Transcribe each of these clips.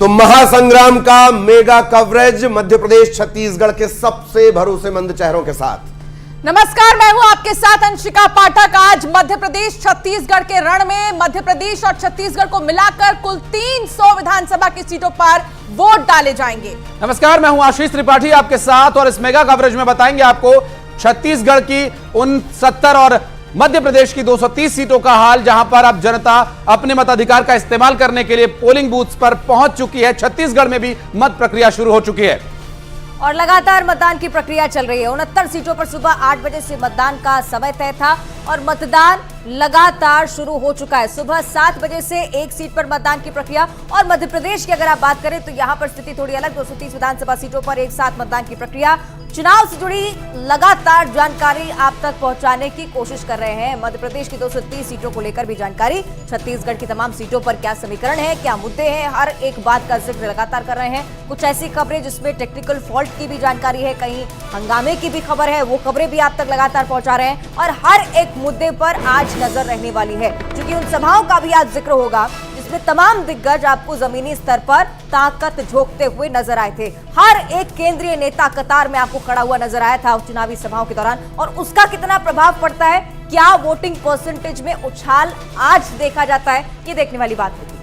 तो महासंग्राम का mega coverage Madhya Pradesh Chhattisgarh के सबसे भरोसेमंद चेहरों के साथ। नमस्कार, मैं हूं आपके साथ अंशिका पाठक। आज मध्य प्रदेश छत्तीसगढ़ के रण में मध्य प्रदेश और छत्तीसगढ़ को मिलाकर कुल 300 विधानसभा की सीटों पर वोट डाले जाएंगे। नमस्कार, मैं हूं आशीष त्रिपाठी आपके साथ और इस मेगा कवरेज में बताएंगे आपको छत्तीसगढ़ की उन 70 और मध्य प्रदेश की 230 सीटों का हाल, जहां पर अब जनता अपने मताधिकार का इस्तेमाल करने के लिए पोलिंग बूथ्स पर पहुंच चुकी है। छत्तीसगढ़ में भी मत प्रक्रिया शुरू हो चुकी है और लगातार मतदान की प्रक्रिया चल रही है। 69 सीटों पर सुबह 8 बजे से मतदान का समय तय था और मतदान लगातार शुरू हो चुका है। सुबह 7 बजे से एक सीट पर मतदान की प्रक्रिया। और मध्य प्रदेश की अगर आप बात करें तो यहां पर स्थिति थोड़ी अलग। 230 विधानसभा सीटों पर एक साथ मतदान की प्रक्रिया। चुनाव से जुड़ी लगातार जानकारी आप तक पहुंचाने की कोशिश कर रहे हैं। मध्य प्रदेश की 230 सीटों को लेकर भी जानकारी, छत्तीसगढ़ की तमाम सीटों पर क्या समीकरण है, क्या मुद्दे हैं, हर एक बात का जिक्र लगातार कर रहे हैं। कुछ ऐसी खबरें जिसमें टेक्निकल फॉल्ट की भी जानकारी है, कहीं हंगामे की भी खबर है, वो खबरें भी आप तक लगातार पहुंचा रहे हैं। और हर एक मुद्दे पर आज नजर रहने वाली है, क्योंकि उन सभाओं का भी आज जिक्र होगा जिसमें तमाम दिग्गज आपको जमीनी स्तर पर ताकत झोंकते हुए नजर आए थे। हर एक केंद्रीय नेता कतार में आपको खड़ा हुआ नजर आया था चुनावी सभाओं के दौरान, और उसका कितना प्रभाव पड़ता है, क्या वोटिंग परसेंटेज में उछाल आज देखा जाता है, ये देखने वाली बात होगी।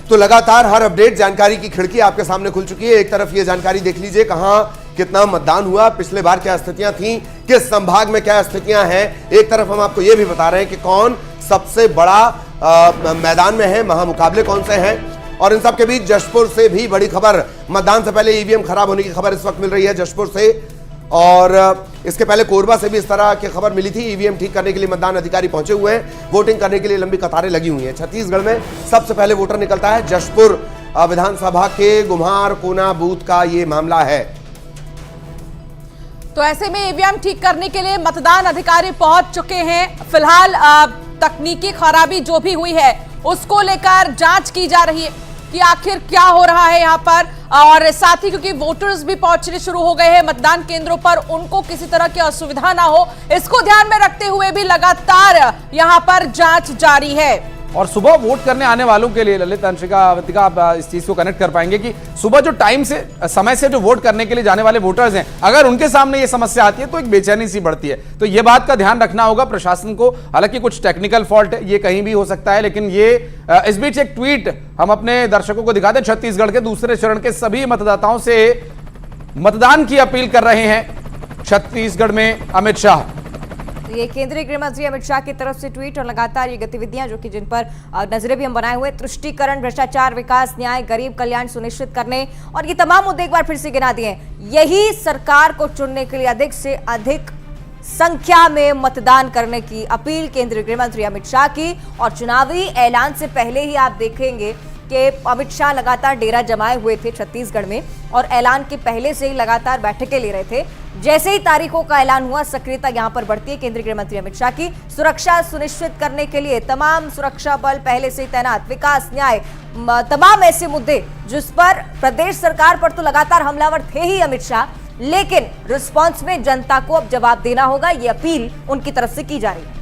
तो लगातार हर अपडेट जानकारी की खिड़की आपके सामने खुल चुकी है। एक तरफ ये जानकारी देख लीजिए कहां कितना मतदान हुआ, पिछले बार क्या स्थितियां थी, किस संभाग में क्या स्थितियां हैं। एक तरफ हम आपको यह भी बता रहे हैं कि कौन सबसे बड़ा मैदान में है, महामुकाबले कौन से हैं। और इन सब के बीच जशपुर से भी बड़ी खबर, मतदान से पहले ईवीएम खराब होने की खबर इस वक्त मिल रही है जशपुर से। और इसके पहले कोरबा से भी इस तरह की खबर मिली थी। ईवीएम ठीक करने के लिए मतदान अधिकारी पहुंचे हुए हैं, वोटिंग करने के लिए लंबी कतारें लगी हुई हैं। छत्तीसगढ़ में सबसे पहले वोटर निकलता है जशपुर विधानसभा के गुम्हार कोना बूथ का ये मामला है। तो ऐसे में ईवीएम ठीक करने के लिए मतदान अधिकारी पहुंच चुके हैं। फिलहाल तकनीकी खराबी जो भी हुई है उसको लेकर जांच की जा रही है कि आखिर क्या हो रहा है यहाँ पर। और साथ ही क्योंकि वोटर्स भी पहुंचने शुरू हो गए हैं मतदान केंद्रों पर, उनको किसी तरह की असुविधा ना हो, इसको ध्यान में रखते हुए भी लगातार यहाँ पर जांच जारी है। और सुबह वोट करने आने वालों के लिए ललित, अंशिका, अवंतिका, आप इस चीज को कनेक्ट कर पाएंगे कि सुबह जो टाइम से समय से जो वोट करने के लिए जाने वाले वोटर्स हैं, अगर उनके सामने ये समस्या आती है तो एक बेचैनी सी बढ़ती है। तो ये बात का ध्यान रखना होगा प्रशासन को। हालांकि कुछ टेक्निकल फॉल्ट है, ये कहीं भी हो सकता है, लेकिन ये इस बीच एक ट्वीट हम अपने दर्शकों को दिखाते हैं। छत्तीसगढ़ के दूसरे चरण के सभी मतदाताओं से मतदान की अपील कर रहे हैं छत्तीसगढ़ में अमित शाह। ये केंद्रीय गृह मंत्री अमित शाह की तरफ से ट्वीट और लगातार ये गतिविधियां जो कि जिन पर नजरें भी हम बनाए हुए, तुष्टीकरण, भ्रष्टाचार, विकास, न्याय, गरीब कल्याण सुनिश्चित करने, और ये तमाम मुद्दे एक बार फिर से गिना दिए। यही सरकार को चुनने के लिए अधिक से अधिक संख्या में मतदान करने की अपील केंद्रीय गृह मंत्री अमित शाह की। और चुनावी ऐलान से पहले ही आप देखेंगे कि अमित शाह लगातार डेरा जमाए हुए थे छत्तीसगढ़ में और ऐलान के पहले से ही लगातार बैठकें ले रहे थे। जैसे ही तारीखों का ऐलान हुआ, सक्रियता यहां पर बढ़ती है केंद्रीय गृह मंत्री अमित शाह की। सुरक्षा सुनिश्चित करने के लिए तमाम सुरक्षा बल पहले से ही तैनात, विकास, न्याय, तमाम ऐसे मुद्दे जिस पर प्रदेश सरकार पर तो लगातार हमलावर थे ही अमित शाह, लेकिन रिस्पॉन्स में जनता को अब जवाब देना होगा, ये अपील उनकी तरफ से की जा रही है।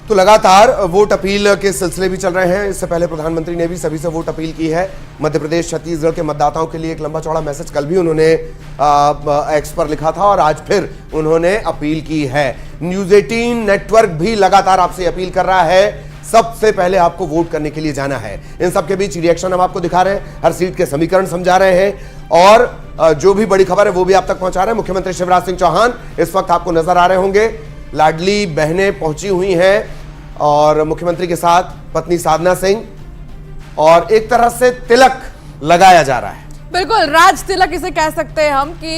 तो लगातार वोट अपील के सिलसिले भी चल रहे हैं। इससे पहले प्रधानमंत्री ने भी सभी से वोट अपील की है। मध्य प्रदेश छत्तीसगढ़ के मतदाताओं के लिए एक लंबा चौड़ा मैसेज कल भी उन्होंने एक्स पर लिखा था और आज फिर उन्होंने अपील की है। न्यूज़ 18 नेटवर्क भी लगातार आपसे अपील कर रहा है, सबसे पहले आपको वोट करने के लिए जाना है। इन सबके बीच रिएक्शन हम आपको दिखा रहे हैं, हर सीट के समीकरण समझा रहे हैं और जो भी बड़ी खबर है वो भी आप तक पहुंचा रहे हैं। मुख्यमंत्री शिवराज सिंह चौहान इस वक्त आपको नजर आ रहे होंगे। लाडली बहनें पहुंची हुई हैं और मुख्यमंत्री के साथ पत्नी साधना सिंह, और एक तरह से तिलक लगाया जा रहा है। बिल्कुल, राज तिलक इसे कह सकते हैं हम कि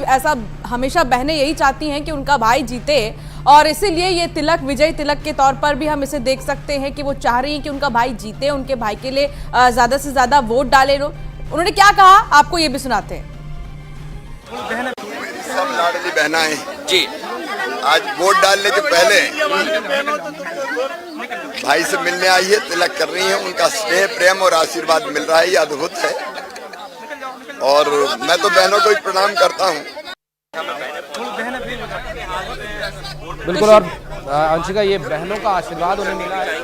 ऐसा हमेशा बहनें यही चाहती हैं कि उनका भाई जीते, और इसीलिए ये तिलक विजय तिलक के तौर पर भी हम इसे देख सकते हैं कि वो चाह रही हैं कि उनका भाई जीते, उनके भाई के लिए ज्यादा से ज्यादा वोट डाले। उन्होंने क्या कहा आपको ये भी सुनाते हैं। सब लाडली बहनाएं जी आज वोट डालने के पहले भाई से मिलने आई है, तिलक कर रही हैं। उनका स्नेह, प्रेम और आशीर्वाद मिल रहा है, ये अद्भुत है और मैं तो बहनों को ही प्रणाम करता हूँ। बिल्कुल, और अंशिका, ये बहनों का आशीर्वाद उन्हें मिला है।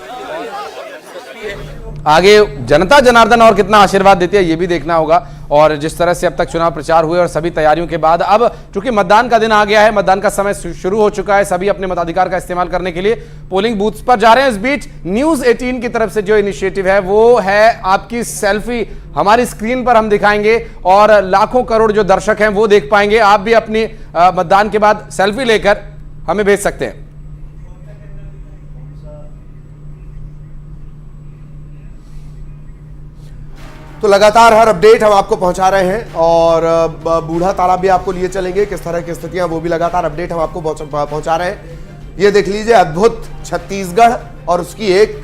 आगे जनता जनार्दन और कितना आशीर्वाद देती है ये भी देखना होगा। और जिस तरह से अब तक चुनाव प्रचार हुए और सभी तैयारियों के बाद अब चूंकि मतदान का दिन आ गया है, मतदान का समय शुरू हो चुका है, सभी अपने मताधिकार का इस्तेमाल करने के लिए पोलिंग बूथ्स पर जा रहे हैं। इस बीच न्यूज 18 की तरफ से जो इनिशिएटिव है वो है आपकी सेल्फी हमारी स्क्रीन पर हम दिखाएंगे और लाखों करोड़ जो दर्शक हैं वो देख पाएंगे। आप भी अपनी मतदान के बाद सेल्फी लेकर हमें भेज सकते हैं। तो लगातार हर अपडेट हम आपको पहुंचा रहे हैं और बूढ़ा तालाब भी आपको लिए चलेंगे, किस तरह की स्थितियां वो भी लगातार अपडेट हम आपको पहुंचा रहे हैं। ये देख लीजिए अद्भुत छत्तीसगढ़ और उसकी एक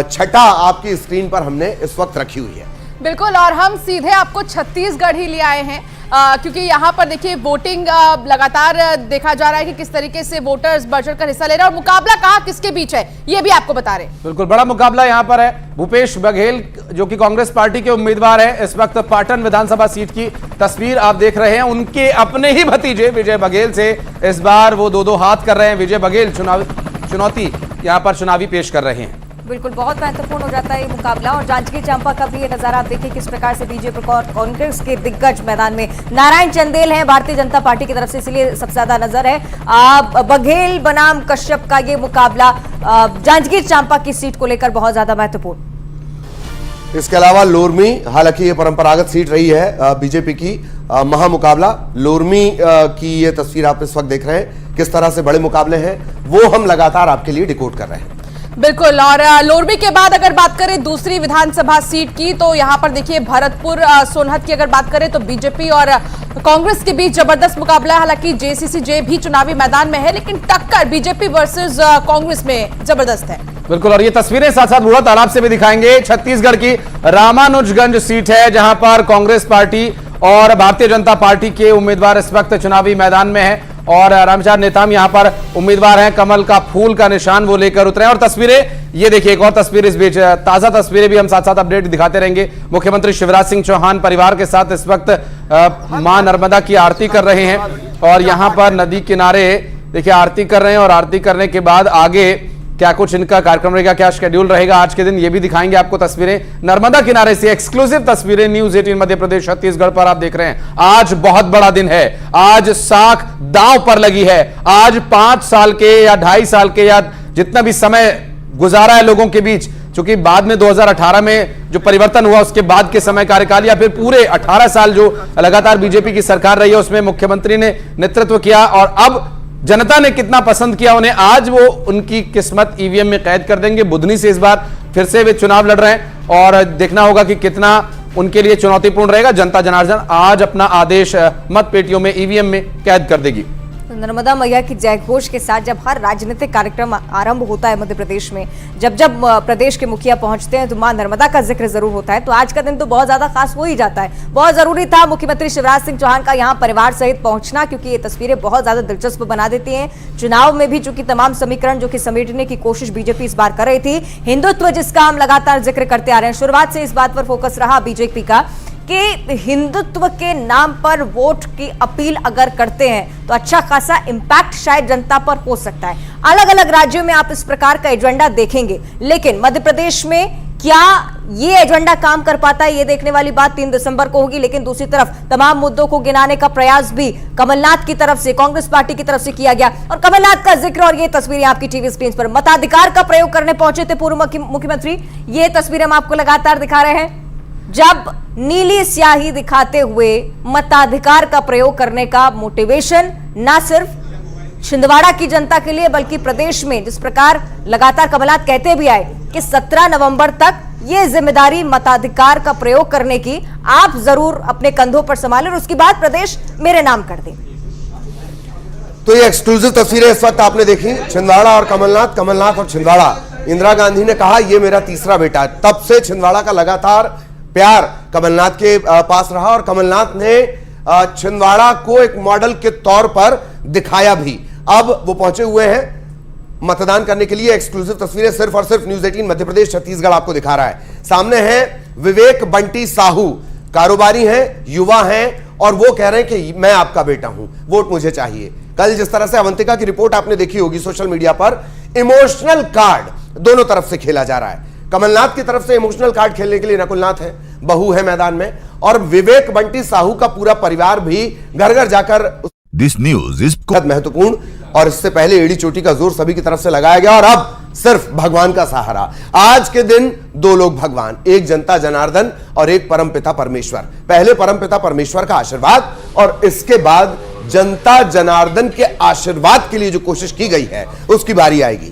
छटा आपकी स्क्रीन पर हमने इस वक्त रखी हुई है। बिल्कुल, और हम सीधे आपको छत्तीसगढ़ ही ले आए हैं क्योंकि यहाँ पर देखिए वोटिंग लगातार देखा जा रहा है कि किस तरीके से वोटर्स बढ़ चढ़कर हिस्सा ले रहे हैं और मुकाबला कहाँ किसके बीच है ये भी आपको बता रहे हैं। बिल्कुल बड़ा मुकाबला यहाँ पर है। भूपेश बघेल जो कि कांग्रेस पार्टी के उम्मीदवार हैं, इस वक्त पाटन विधानसभा सीट की तस्वीर आप देख रहे हैं। उनके अपने ही भतीजे विजय बघेल से इस बार वो दो हाथ कर रहे हैं। विजय बघेल चुनौती यहाँ पर चुनावी पेश कर रहे हैं। बिल्कुल बहुत महत्वपूर्ण हो जाता है ये मुकाबला। और जांजगीर चांपा का भी ये नजारा आप देखिए किस प्रकार से बीजेपी और कांग्रेस के दिग्गज मैदान में नारायण चंदेल हैं भारतीय जनता पार्टी की तरफ से, इसलिए सबसे ज्यादा नजर है। बघेल बनाम कश्यप का ये मुकाबला जांजगीर चांपा की सीट को लेकर बहुत ज्यादा महत्वपूर्ण। इसके अलावा लोरमी, हालांकि ये परंपरागत सीट रही है बीजेपी की, महामुकाबला लोरमी की ये तस्वीर आप इस वक्त देख रहे हैं। किस तरह से बड़े मुकाबले हैं वो हम लगातार आपके लिए डिकोड कर रहे हैं। बिल्कुल, और लोरमी के बाद अगर बात करें दूसरी विधानसभा सीट की तो यहां पर देखिए भरतपुर सोनहत की अगर बात करें तो बीजेपी और कांग्रेस के बीच जबरदस्त मुकाबला है। हालांकि जेसीसी-जे भी चुनावी मैदान में है लेकिन टक्कर बीजेपी वर्सेस कांग्रेस में जबरदस्त है। बिल्कुल, और ये तस्वीरें साथ साथ बूढ़ा तालाब से भी दिखाएंगे। छत्तीसगढ़ की रामानुजगंज सीट है जहां पर कांग्रेस पार्टी और भारतीय जनता पार्टी के उम्मीदवार इस वक्त चुनावी मैदान में है और रामचार नेताम यहां पर उम्मीदवार हैं। कमल का फूल का निशान वो लेकर उतरे हैं। और तस्वीरें ये देखिए, एक और तस्वीर इस बीच, ताजा तस्वीरें भी हम साथ साथ अपडेट दिखाते रहेंगे। मुख्यमंत्री शिवराज सिंह चौहान परिवार के साथ इस वक्त मां नर्मदा की आरती कर रहे हैं और यहां पर नदी किनारे देखिए आरती कर रहे हैं। और आरती करने के बाद आगे क्या कुछ इनका कार्यक्रम रहेगा, क्या शेड्यूल रहेगा आज के दिन, ये भी दिखाएंगे आपको तस्वीरें नर्मदा किनारे से। एक्सक्लूसिव तस्वीरें न्यूज 18 मध्य प्रदेश छत्तीसगढ़ पर आप देख रहे हैं। आज बहुत बड़ा दिन है, आज साख दांव पर लगी है। आज 5 साल के या 2.5 साल के या जितना भी समय गुजारा है लोगों के बीच, चूंकि बाद में 2018 में जो परिवर्तन हुआ उसके बाद के समय कार्यकाल या फिर पूरे 18 साल जो लगातार बीजेपी की सरकार रही है उसमें मुख्यमंत्री ने नेतृत्व किया और अब जनता ने कितना पसंद किया उन्हें, आज वो उनकी किस्मत ईवीएम में कैद कर देंगे। बुधनी से इस बार फिर से वे चुनाव लड़ रहे हैं और देखना होगा कि कितना उनके लिए चुनौतीपूर्ण रहेगा। जनता जनार्दन आज अपना आदेश मत पेटियों में ईवीएम में कैद कर देगी। नर्मदा मैया की जयघोष के साथ जब हर राजनीतिक कार्यक्रम आरंभ होता है मध्य प्रदेश में, जब प्रदेश के मुखिया पहुंचते हैं तो मां नर्मदा का जिक्र जरूर होता है। तो आज का दिन तो बहुत ज्यादा खास हो ही जाता है। बहुत जरूरी था मुख्यमंत्री शिवराज सिंह चौहान का यहाँ परिवार सहित पहुंचना, क्योंकि ये तस्वीरें बहुत ज्यादा दिलचस्प बना देती हैं। चुनाव में भी चूंकि तमाम समीकरण जो कि समेटने की कोशिश बीजेपी इस बार कर रही थी, हिंदुत्व जिसका हम लगातार जिक्र करते आ रहे हैं, शुरुआत से इस बात पर फोकस रहा बीजेपी का कि हिंदुत्व के नाम पर वोट की अपील अगर करते हैं तो अच्छा खासा इंपैक्ट शायद जनता पर हो सकता है। अलग अलग राज्यों में आप इस प्रकार का एजेंडा देखेंगे, लेकिन मध्य प्रदेश में क्या ये एजेंडा काम कर पाता है, ये देखने वाली बात 3 दिसंबर को होगी। लेकिन दूसरी तरफ तमाम मुद्दों को गिनाने का प्रयास भी कमलनाथ की तरफ से, कांग्रेस पार्टी की तरफ से किया गया। और कमलनाथ का जिक्र और ये तस्वीरें आपकी टीवी स्क्रीन पर, मताधिकार का प्रयोग करने पहुंचे थे पूर्व मुख्यमंत्री, ये तस्वीरें हम आपको लगातार दिखा रहे हैं। जब नीली स्याही दिखाते हुए मताधिकार का प्रयोग करने का मोटिवेशन ना सिर्फ छिंदवाड़ा की जनता के लिए बल्कि प्रदेश में, जिस प्रकार लगातार कमलनाथ कहते भी आए कि 17 नवंबर तक ये जिम्मेदारी मताधिकार का प्रयोग करने की आप जरूर अपने कंधों पर संभालें और उसके बाद प्रदेश मेरे नाम कर दें। तो ये एक्सक्लूसिव तस्वीरें इस वक्त आपने देखी, छिंदवाड़ा और कमलनाथ और छिंदवाड़ा। इंदिरा गांधी ने कहा ये मेरा तीसरा बेटा है। तब से छिंदवाड़ा का लगातार प्यार कमलनाथ के पास रहा और कमलनाथ ने छिंदवाड़ा को एक मॉडल के तौर पर दिखाया भी। अब वो पहुंचे हुए हैं मतदान करने के लिए। एक्सक्लूसिव तस्वीरें सिर्फ और सिर्फ न्यूज 18 मध्य प्रदेश छत्तीसगढ़ आपको दिखा रहा है। सामने है विवेक बंटी साहू, कारोबारी हैं, युवा हैं और वो कह रहे हैं कि मैं आपका बेटा हूं, वोट मुझे चाहिए। कल जिस तरह से अवंतिका की रिपोर्ट आपने देखी होगी सोशल मीडिया पर, इमोशनल कार्ड दोनों तरफ से खेला जा रहा है। कमलनाथ की तरफ से इमोशनल कार्ड खेलने के लिए नकुलनाथ है, बहू है मैदान में, और विवेक बंटी साहू का पूरा परिवार भी घर घर जाकर दिस न्यूज इज महत्वपूर्ण। और इससे पहले एड़ी चोटी का जोर सभी की तरफ से लगाया गया और अब सिर्फ भगवान का सहारा। आज के दिन दो लोग भगवान, एक जनता जनार्दन और एक परमपिता परमेश्वर। पहले परमपिता परमेश्वर का आशीर्वाद और इसके बाद जनता जनार्दन के आशीर्वाद के लिए जो कोशिश की गई है उसकी बारी आएगी।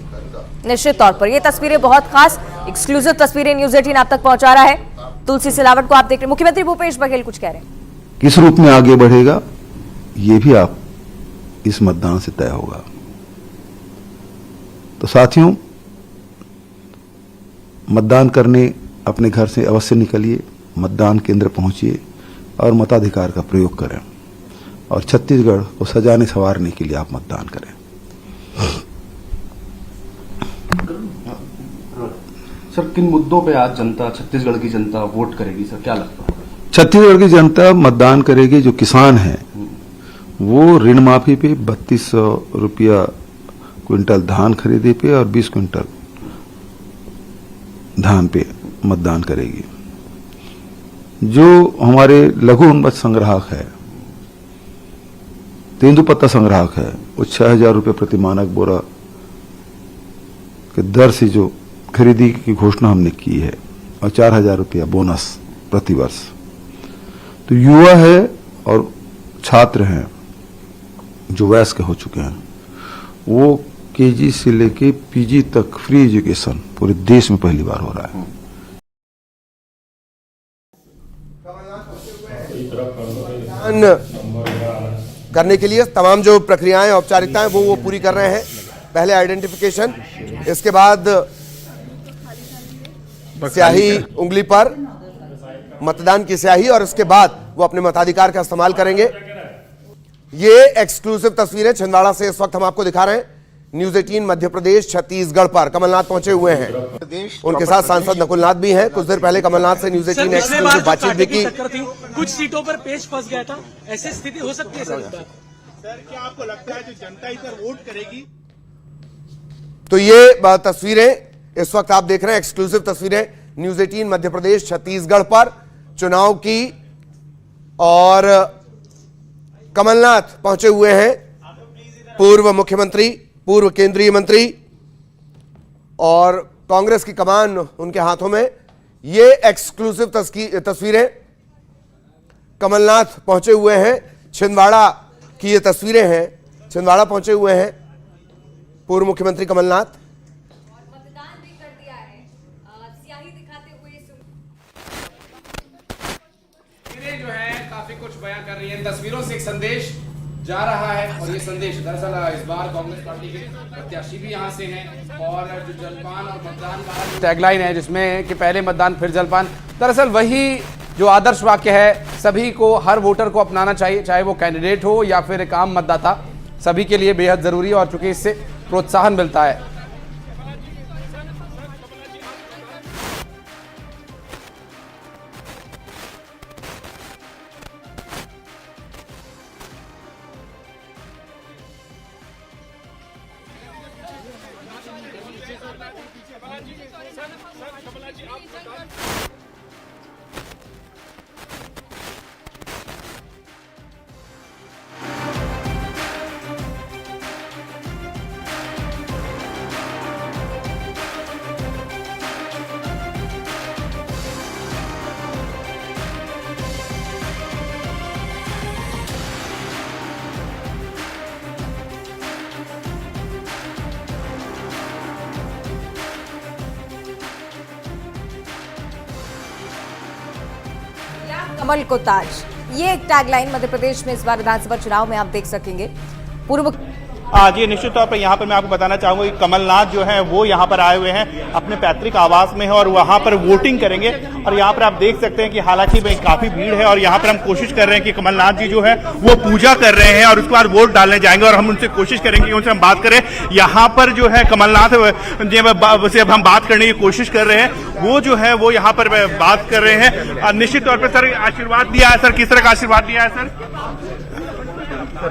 निश्चित तौर पर ये तस्वीरें बहुत खास एक्सक्लूसिव तस्वीरें न्यूज 18 आप तक पहुंचा रहा है। तुलसी सिलावट को आप देख रहे हैं, मुख्यमंत्री भूपेश बघेल कुछ कह रहे हैं। किस रूप में आगे बढ़ेगा ये भी आप इस मतदान से तय होगा। तो साथियों, मतदान करने अपने घर से अवश्य निकलिए, मतदान केंद्र पहुंचिए और मताधिकार का प्रयोग करें और छत्तीसगढ़ को सजाने संवारने के लिए आप मतदान करें। सर, किन मुद्दों पे आज जनता, छत्तीसगढ़ की जनता वोट करेगी सर, क्या लगता है? छत्तीसगढ़ की जनता मतदान करेगी। जो किसान है वो ऋण माफी पे 3200 रुपया क्विंटल धान खरीदे पे और 20 क्विंटल धान पे मतदान करेगी। जो हमारे लघु वनोपज संग्राहक है, तेंदुपत्ता संग्राहक है, वो 6000 रुपये प्रति मानक बोरा के दर से जो खरीदी की घोषणा हमने की है और 4000 रुपया बोनस प्रति वर्ष। तो युवा है और छात्र हैं जो वयस्क हो चुके हैं, वो केजी से लेके पीजी तक फ्री एजुकेशन पूरे देश में पहली बार हो रहा है। करने के लिए तमाम जो प्रक्रियाएं औपचारिकताएं वो पूरी कर रहे हैं। पहले आइडेंटिफिकेशन, इसके बाद स्याही उंगली पर मतदान की स्याही और इसके बाद वो अपने मताधिकार का इस्तेमाल करेंगे। ये एक्सक्लूसिव तस्वीरें छिंदवाड़ा से इस वक्त हम आपको दिखा रहे हैं। न्यूज 18 मध्य प्रदेश छत्तीसगढ़ पर कमलनाथ पहुंचे हुए हैं, उनके साथ सांसद नकुलनाथ भी हैं। कुछ देर पहले कमलनाथ से न्यूज 18 ने एक्सक्लूसिव बातचीत भी की। कुछ सीटों पर पेच फंस गया था, ऐसी स्थिति हो सकती है सर? क्या आपको लगता है जो जनता इस पर वोट करेगी? तो ये तस्वीरें इस वक्त आप देख रहे हैं, एक्सक्लूसिव तस्वीरें न्यूज 18 मध्य प्रदेश छत्तीसगढ़ पर चुनाव की, और कमलनाथ पहुंचे हुए हैं, पूर्व मुख्यमंत्री, पूर्व केंद्रीय मंत्री, और कांग्रेस की कमान उनके हाथों में। ये एक्सक्लूसिव तस्वीरें कमलनाथ पहुंचे हुए हैं, छिंदवाड़ा की ये तस्वीरें हैं, छिंदवाड़ा पहुंचे हुए हैं पूर्व मुख्यमंत्री कमलनाथ। मतदान भी कर दिया है, स्याही दिखाते हुए तस्वीरें जो है काफी कुछ बयां कर रही है। इन तस्वीरों से एक संदेश जा रहा है और ये संदेश दरअसल इस बार कांग्रेस पार्टी के प्रत्याशी भी यहाँ से हैं, और जो जलपान और मतदान का टैगलाइन है जिसमें कि पहले मतदान फिर जलपान, दरअसल वही जो आदर्श वाक्य है सभी को, हर वोटर को अपनाना चाहिए, चाहे वो कैंडिडेट हो या फिर एक आम मतदाता, सभी के लिए बेहद जरूरी है और चूंकि इससे प्रोत्साहन मिलता है। कमल को ताज, ये एक टैगलाइन मध्य प्रदेश में इस बार विधानसभा चुनाव में आप देख सकेंगे। पूर्व जी, निश्चित तौर पर यहाँ पर मैं आपको बताना चाहूंगा कि कमलनाथ जो है वो यहाँ पर आए हुए हैं, अपने पैतृक आवास में है और वहाँ पर वोटिंग करेंगे। और यहाँ पर आप देख सकते हैं कि हालांकि काफी भीड़ है और यहाँ पर हम कोशिश कर रहे हैं कि कमलनाथ जी जो है वो पूजा कर रहे हैं और उसके बाद वोट डालने जाएंगे, और हम उनसे कोशिश करेंगे कि उनसे हम बात करें। यहाँ पर जो है कमलनाथ से अब हम बात करने की कोशिश कर रहे हैं, वो जो है वो यहाँ पर बात कर रहे हैं। निश्चित तौर पर सर आशीर्वाद दिया है, सर किस तरह का आशीर्वाद दिया है सर?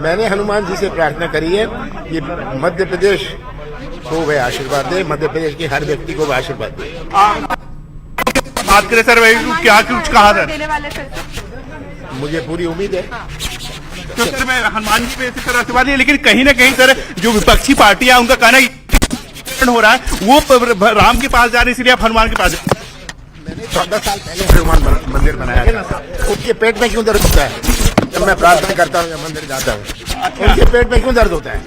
मैंने हनुमान जी से प्रार्थना करी है कि मध्य प्रदेश को वह आशीर्वाद दे, मध्य प्रदेश के हर व्यक्ति को वह आशीर्वाद दे। बात करें सर, क्या कुछ कहा सर? मुझे पूरी उम्मीद है। तो सर मैं हनुमान जी पे इसी तरह से बात है, लेकिन कहीं ना कहीं सर जो विपक्षी पार्टियां उनका कहना हो रहा है वो राम के पास जा रहे इसलिए आप हनुमान के पास जा रहे। मैंने 14 साल पहले हनुमान मंदिर बनाया था। उनके पेट में क्यों दर्द होता है जब मैं प्रार्थना करता हूँ या मंदिर जाता हूँ? उनके पेट में क्यों दर्द होता है?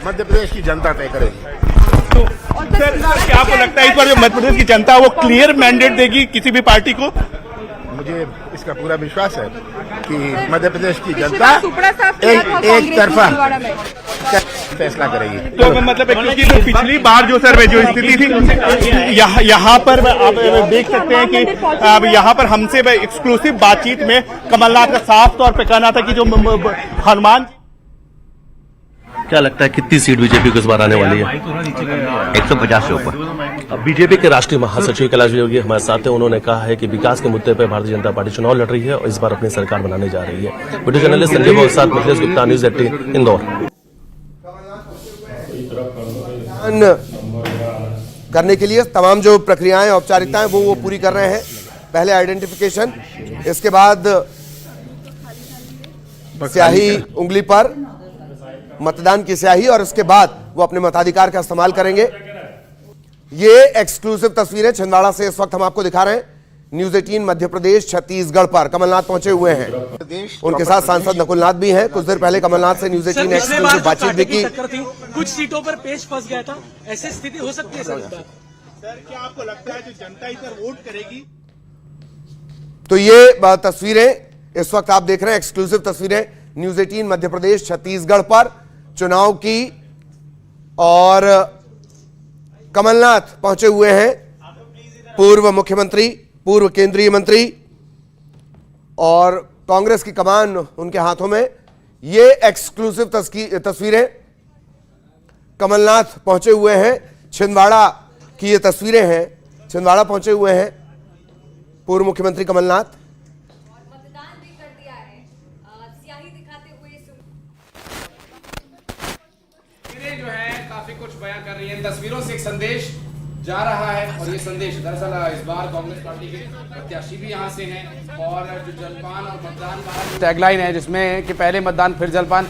मध्य प्रदेश की जनता तय करेगी। सर क्या आपको लगता है इस बार जो मध्य प्रदेश की जनता वो क्लियर मैंडेट देगी किसी भी पार्टी को? मुझे इसका पूरा विश्वास है कि मध्य प्रदेश की जनता एक तरफा फैसला करेगी। तो मतलब क्योंकि तो पिछली बार जो सर जो स्थिति थी यहाँ पर आप देख सकते हैं कि अब यहाँ पर हमसे एक्सक्लूसिव बातचीत में कमलनाथ का साफ तौर पे कहना था कि जो हनुमान। क्या लगता है कितनी सीट बीजेपी को इस बार आने वाली है? 150 से ऊपर। अब बीजेपी के राष्ट्रीय महासचिव कैलाश विजयवर्गीय हमारे साथ हैं। उन्होंने कहा है कि विकास के मुद्दे पर भारतीय जनता पार्टी चुनाव लड़ रही है और इस बार अपनी सरकार बनाने जा रही है। वीडियो जर्नलिस्ट संजय भाव के साथ मिथिलेश गुप्ता, न्यूज 18 इंदौर। करने के लिए तमाम जो प्रक्रियाएं औपचारिकताएं वो पूरी कर रहे हैं। पहले आइडेंटिफिकेशन, इसके बाद स्याही उंगली पर मतदान की स्याही और उसके बाद वो अपने मताधिकार का इस्तेमाल करेंगे। ये एक्सक्लूसिव तस्वीरें छिंदवाड़ा से इस वक्त हम आपको दिखा रहे हैं। न्यूज 18 मध्य प्रदेश छत्तीसगढ़ पर कमलनाथ पहुंचे हुए हैं। उनके साथ सांसद नकुलनाथ भी हैं। कुछ देर पहले कमलनाथ से न्यूज 18 एक्सक्लूसिव बातचीत भी की। कुछ सीटों पर पेच फंस गया था, ऐसी स्थिति हो सकती है सर? क्या आपको लगता है जो जनता इस पर वोट करेगी? तो ये तस्वीरें इस वक्त आप देख रहे हैं, एक्सक्लूसिव तस्वीरें न्यूज 18 मध्य प्रदेश छत्तीसगढ़ पर चुनाव की, और कमलनाथ पहुंचे हुए हैं, पूर्व मुख्यमंत्री, पूर्व केंद्रीय मंत्री, और कांग्रेस की कमान उनके हाथों में। ये एक्सक्लूसिव तस्वीरें कमलनाथ पहुंचे हुए हैं। छिंदवाड़ा की ये तस्वीरें हैं, छिंदवाड़ा पहुंचे हुए हैं पूर्व मुख्यमंत्री कमलनाथ। जो है काफी कुछ बयां कर रही है। तस्वीरों से एक संदेश जा रहा है और ये संदेश दरअसल इस बार कांग्रेस पार्टी के प्रत्याशी भी यहाँ से हैं, और जो जलपान और मतदान वाला टैगलाइन है जिसमें कि पहले मतदान फिर जलपान,